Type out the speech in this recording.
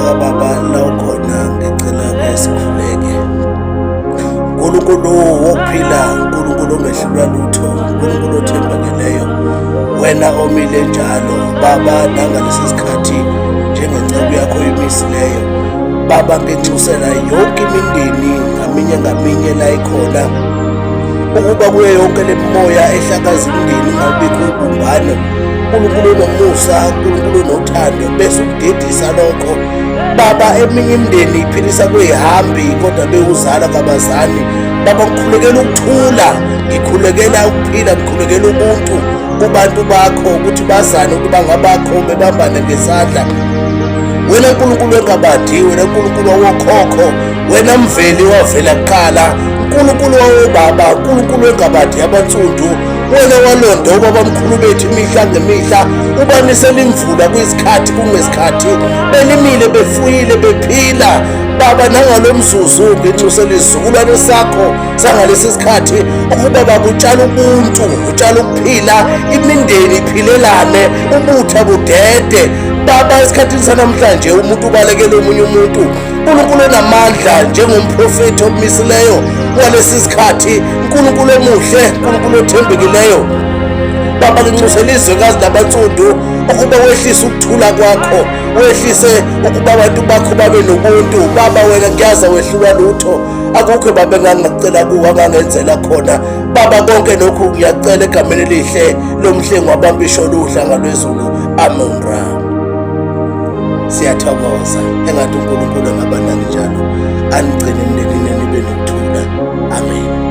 kababa la ukhona ngicela ke sikhuleke. uNkulunkulu wokuphila, uNkulunkulu ongehlulwa lutho, uNkulunkulu othembakeleyo, wena omile njalo Baba nangalesi sikhathi njengenceku yakho imisileyo Baba, nginxusela yonke imindeni ngaminye la ikhona, ukuba kuyo yonke le moya ehlakaza imindeni ngawubikho ubumbano. uNkulunkulu nomusa, uNkulunkulu nothando, bese ukudedisa lokho Baba. Eminye imindeni iphilisa kweyihambi kodwa bewuzala kabazani Baba, ngikhulekela ukuthula, ngikhulekela ukuphila, ngikhulekela ubuntu kubantu bakho, ukuthi bazane ukuthi bangabakho, bebambane ngesandla. Wena Nkulunkulu wengabadi, wena Nkulunkulu wokhokho, wena mveli wavela kuqala, uNkulunkulu wawobaba, uNkulunkulu wengabadi yabansundu, wena walonda obabamkhulu bethu imihla ngemihla, ubanisela imvula kuyizikhathi kungesikhathi, belimile befuyile bephila Baba. Nangalo mzuzu nginxusela isizukulwane sakho sangalesi sikhathi ukuba bakutshala ubuntu, utshala ukuphila, imindeni iphilelane, ubutha budede Baba. Esikhathini sanamhlanje umuntu ubalekela omunye umuntu, uNkulunkulu onamandla njengomprofethi omisileyo walesi sikhathi, uNkulunkulu omuhle, uNkulunkulu othembekileyo Baba. Nginxusela izwekazi labansundu ukuba wehlise ukuthula kwakho, wehlise ukuba abantu bakho babe nobuntu Baba. Wena ngiyazi wehlulwa lutho, akukho Baba engangicela kuwe angangenzela khona Baba. Konke lokhu ngiyacela egameni elihle lomhlengi wabambisho luhlanga lwezulu. Amen. Siyathokoza engathi uNkulunkulu engabanani njalo anigcine emndenini nibe nokuthula. Amen.